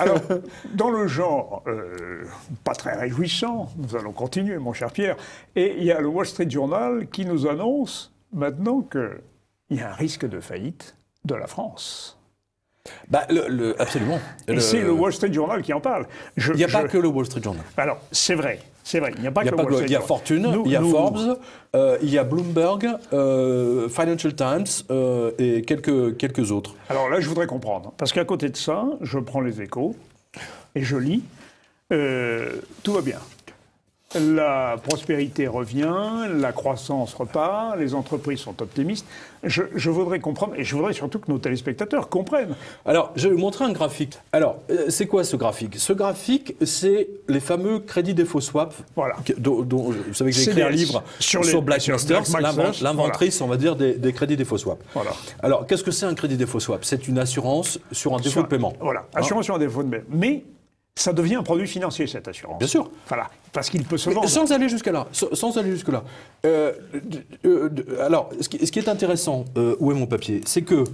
Alors, dans le genre pas très réjouissant, nous allons continuer, mon cher Pierre, et il y a le Wall Street Journal qui nous annonce maintenant qu'il y a un risque de faillite de la France. Bah, absolument. Et c'est le Wall Street Journal qui en parle. Il n'y a pas que le Wall Street Journal. Alors, c'est vrai. Il n'y a pas que le Wall Street Journal. Il y a Fortune, il y a Forbes, il y a Bloomberg, Financial Times et quelques autres. Alors là, je voudrais comprendre. Parce qu'à côté de ça, je prends les Échos et je lis. Tout va bien. La prospérité revient, la croissance repart, les entreprises sont optimistes. Je voudrais comprendre, et je voudrais surtout que nos téléspectateurs comprennent. Alors, je vais vous montrer un graphique. Alors, c'est quoi ce graphique? Ce graphique, c'est les fameux crédits défaut swap. Voilà. Dont vous savez que j'ai écrit un livre sur Black Masters, l'inventrice, voilà, on va dire, des crédits défaut swap. Voilà. Alors, qu'est-ce que c'est un crédit défaut swap? C'est une assurance sur un défaut de paiement. Voilà, assurance sur un défaut de paiement. Mais ça devient un produit financier, cette assurance. Bien sûr. Voilà, parce qu'il peut se vendre. Sans aller jusque-là. Alors, ce qui est intéressant, où est mon papier? C'est que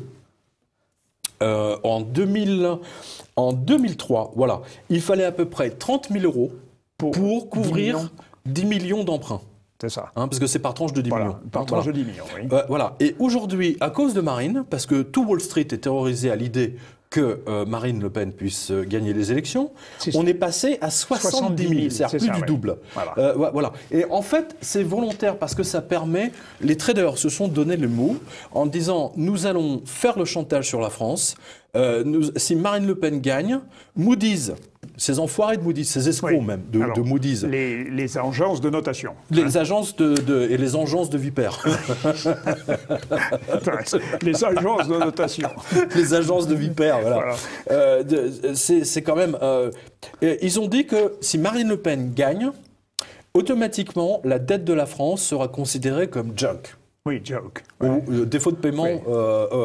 en 2003, voilà, il fallait à peu près 30 000 euros pour couvrir 10 millions d'emprunts. C'est ça. Hein, parce que c'est par tranche de 10 millions. Par tranche de 10 millions, oui. Voilà. Et aujourd'hui, à cause de Marine, parce que tout Wall Street est terrorisé à l'idée que Marine Le Pen puisse gagner les élections, on est passé à 70 000, c'est-à-dire plus du double. Voilà. Voilà. Et en fait, c'est volontaire parce que ça permet... Les traders se sont donné le mot en disant « Nous allons faire le chantage sur la France. Si Marine Le Pen gagne, Moody's, ces enfoirés de Moody's, ces escrocs même de Moody's... Les agences de notation. Les agences et les agences de vipères. Les agences de notation. Les agences de vipères, voilà. C'est quand même... ils ont dit que si Marine Le Pen gagne, automatiquement, la dette de la France sera considérée comme junk. Oui, joke. Ou défaut de paiement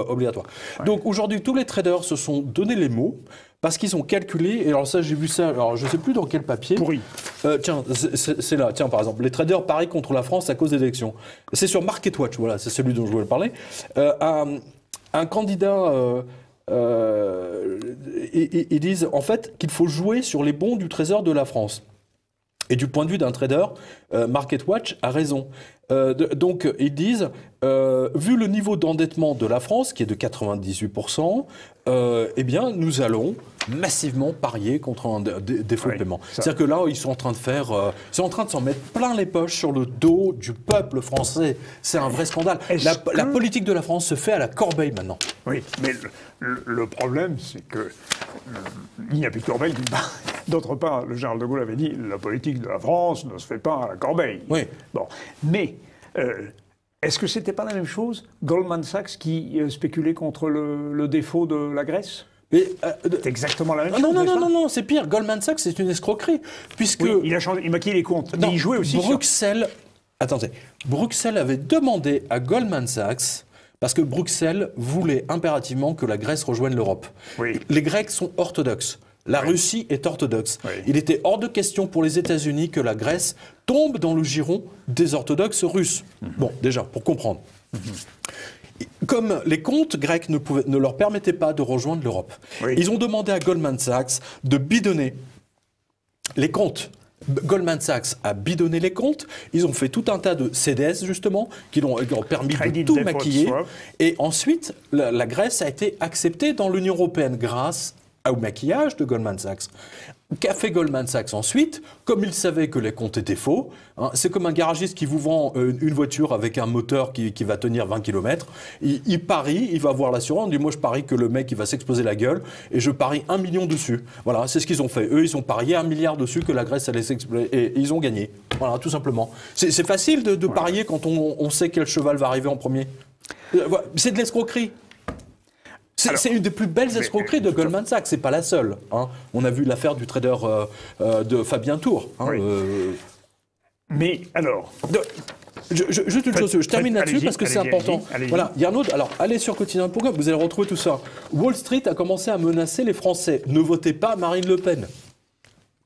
obligatoire. Ouais. Donc aujourd'hui, tous les traders se sont donné les mots parce qu'ils ont calculé, et alors ça j'ai vu ça, alors je ne sais plus dans quel papier. Pourri. Tiens, c'est là, tiens par exemple, les traders parient contre la France à cause des élections. C'est sur MarketWatch, voilà, c'est celui dont je voulais parler. Un candidat, ils disent en fait qu'il faut jouer sur les bons du Trésor de la France. Et du point de vue d'un trader, MarketWatch a raison. Donc, ils disent, vu le niveau d'endettement de la France, qui est de 98%, eh bien, nous allons massivement parier contre un défaut de paiement. C'est-à-dire que là, ils sont en train de ils sont en train de s'en mettre plein les poches sur le dos du peuple français. C'est un vrai scandale. La politique de la France se fait à la corbeille maintenant. Oui, mais le problème, c'est que il n'y a plus de corbeille d'une part. D'autre part, le général de Gaulle avait dit la politique de la France ne se fait pas à la corbeille. Oui. Bon, mais est-ce que c'était pas la même chose, Goldman Sachs qui spéculait contre le défaut de la Grèce? C'est exactement la même chose. Non, c'est pire. Goldman Sachs, c'est une escroquerie. Puisque oui, il maquillait les comptes. Non, mais il jouait aussi Bruxelles avait demandé à Goldman Sachs, parce que Bruxelles voulait impérativement que la Grèce rejoigne l'Europe. Oui. Les Grecs sont orthodoxes. La Russie est orthodoxe. Oui. Il était hors de question pour les États-Unis que la Grèce tombe dans le giron des orthodoxes russes. Bon, déjà, pour comprendre. Comme les comptes grecs ne leur permettaient pas de rejoindre l'Europe, ils ont demandé à Goldman Sachs de bidonner les comptes. Goldman Sachs a bidonné les comptes. Ils ont fait tout un tas de CDS, justement, qui leur ont permis de tout maquiller. Et ensuite, la Grèce a été acceptée dans l'Union européenne grâce au maquillage de Goldman Sachs. Qu'a fait Goldman Sachs ensuite? Comme il savait que les comptes étaient faux, hein, c'est comme un garagiste qui vous vend une voiture avec un moteur qui va tenir 20 km. Il parie, il va voir l'assurance, il dit moi je parie que le mec il va s'exploser la gueule et je parie 1 million dessus. Voilà, c'est ce qu'ils ont fait. Eux, ils ont parié 1 milliard dessus que la Grèce allait s'exploser et ils ont gagné. Voilà, tout simplement. C'est facile de parier quand on sait quel cheval va arriver en premier. C'est de l'escroquerie. C'est une des plus belles escroqueries de Goldman Sachs, c'est pas la seule. Hein. On a vu l'affaire du trader de Fabien Tour. Hein, oui. Mais alors... Juste une chose, je termine là-dessus parce que c'est important. Voilà, il y a un autre... Alors, allez sur quotidien.com, vous allez retrouver tout ça. Wall Street a commencé à menacer les Français. Ne votez pas Marine Le Pen.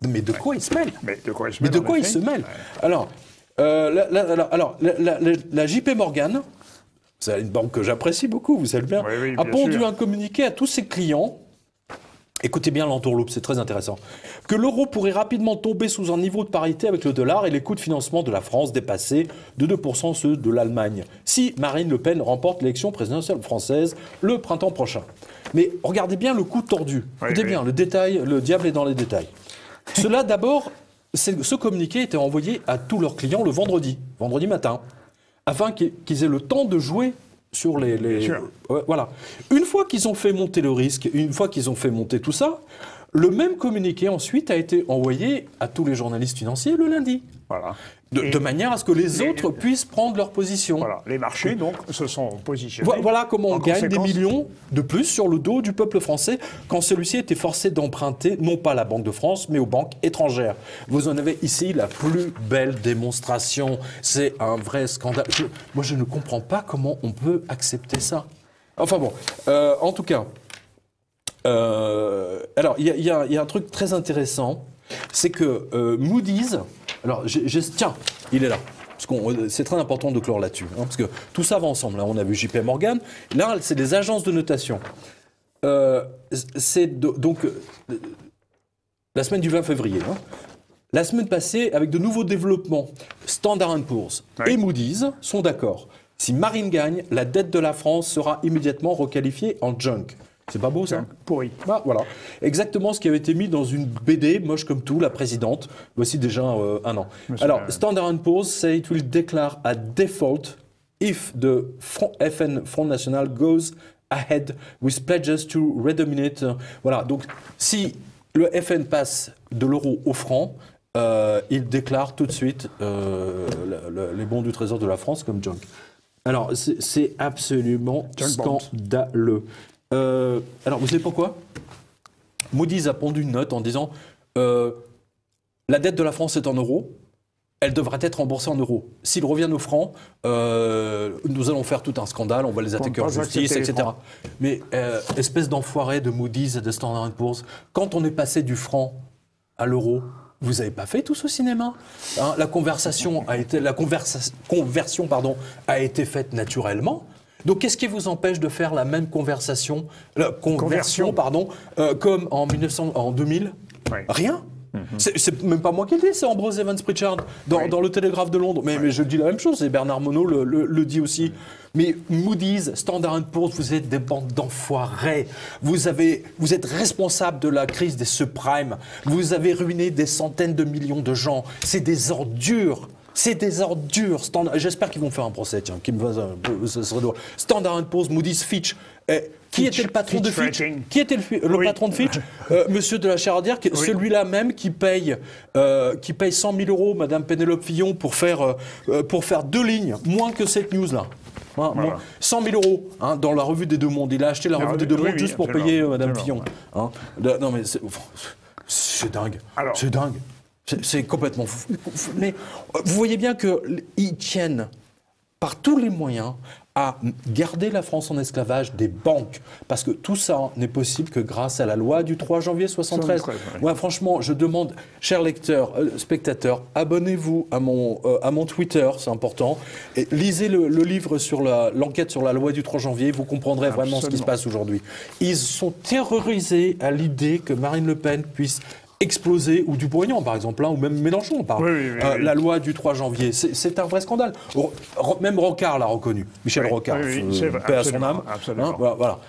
Mais de quoi il se mêle? Mais de quoi il se mêle? Alors, la JP Morgan... C'est une banque que j'apprécie beaucoup, vous savez bien, a pondu un communiqué à tous ses clients Écoutez bien l'entourloupe, c'est très intéressant. Que l'euro pourrait rapidement tomber sous un niveau de parité avec le dollar et les coûts de financement de la France dépasser de 2% ceux de l'Allemagne, si Marine Le Pen remporte l'élection présidentielle française le printemps prochain. Mais regardez bien le coup tordu. Écoutez bien, le détail, le diable est dans les détails. Cela d'abord, ce communiqué était envoyé à tous leurs clients le vendredi matin, afin qu'ils aient le temps de jouer sur voilà. Une fois qu'ils ont fait monter le risque, une fois qu'ils ont fait monter tout ça, le même communiqué ensuite a été envoyé à tous les journalistes financiers le lundi. Voilà. De manière à ce que les autres puissent prendre leur position. Voilà. Les marchés, donc, se sont positionnés. Voilà comment on gagne des millions de plus sur le dos du peuple français quand celui-ci était forcé d'emprunter, non pas à la Banque de France, mais aux banques étrangères. Vous en avez ici la plus belle démonstration. C'est un vrai scandale. Moi, je ne comprends pas comment on peut accepter ça. Enfin bon, en tout cas, alors, il y a un truc très intéressant, c'est que Moody's... Alors, tiens, il est là. C'est très important de clore là-dessus, hein, parce que tout ça va ensemble. Là, on a vu JP Morgan. Là, c'est des agences de notation. C'est donc la semaine du 20 février. Hein. La semaine passée, avec de nouveaux développements, Standard & Poor's et Moody's sont d'accord. Si Marine gagne, la dette de la France sera immédiatement requalifiée en junk. C'est pas beau, ça? Pourri. Bah, voilà. Exactement ce qui avait été mis dans une BD, moche comme tout, La Présidente. Voici déjà un an. Alors, Standard & Poor's say it will declare a default if the FN Front National goes ahead with pledges to redenominate. Voilà. Donc, si le FN passe de l'euro au franc, il déclare tout de suite les bons du Trésor de la France comme junk. Alors, c'est absolument scandaleux. Alors, vous savez pourquoi? Moody's a pondu une note en disant la dette de la France est en euros, elle devrait être remboursée en euros. S'ils reviennent au franc, nous allons faire tout un scandale, on va les attaquer en justice, etc. Mais espèce d'enfoiré de Moody's et de Standard & Poor's, quand on est passé du franc à l'euro, vous n'avez pas fait tout ce cinéma, hein? La conversion a été faite naturellement. Donc, qu'est-ce qui vous empêche de faire la même conversion, comme en 2000? Rien. C'est même pas moi qui le dis, c'est Ambrose Evans Pritchard dans le Télégraphe de Londres. Mais je dis la même chose, et Bernard Monod le dit aussi. Mais Moody's, Standard & Poor's, vous êtes des bandes d'enfoirés. Vous êtes responsable de la crise des subprimes. Vous avez ruiné des centaines de millions de gens. C'est des ordures. C'est des ordures. J'espère qu'ils vont faire un procès, tiens. Ce serait drôle. Standard & Poor's, Moody's, Fitch. Qui était le patron de Fitch? Qui était le patron de Fitch? Monsieur de la Chardière, celui-là même qui paye 100 000 euros, Madame Pénélope Fillon, pour faire 2 lignes, moins que cette news-là. Hein, voilà. 100 000 euros hein, dans la revue des Deux Mondes. Il a acheté la revue des Deux Mondes juste pour payer Madame Fillon. Hein. Non mais c'est dingue. C'est dingue. C'est complètement fou. Mais vous voyez bien qu'ils tiennent par tous les moyens à garder la France en esclavage des banques. Parce que tout ça n'est possible que grâce à la loi du 3 janvier 73. Ouais, franchement, je demande, chers lecteurs, spectateurs, abonnez-vous à mon Twitter, c'est important. Et lisez le livre sur l'enquête sur la loi du 3 janvier, vous comprendrez vraiment ce qui se passe aujourd'hui. Ils sont terrorisés à l'idée que Marine Le Pen puisse exploser, ou Dupont-Aignan par exemple, hein, ou même Mélenchon par la loi du 3 janvier. C'est un vrai scandale. Même Rocard l'a reconnu. Michel Rocard, paix à son âme. Hein, voilà.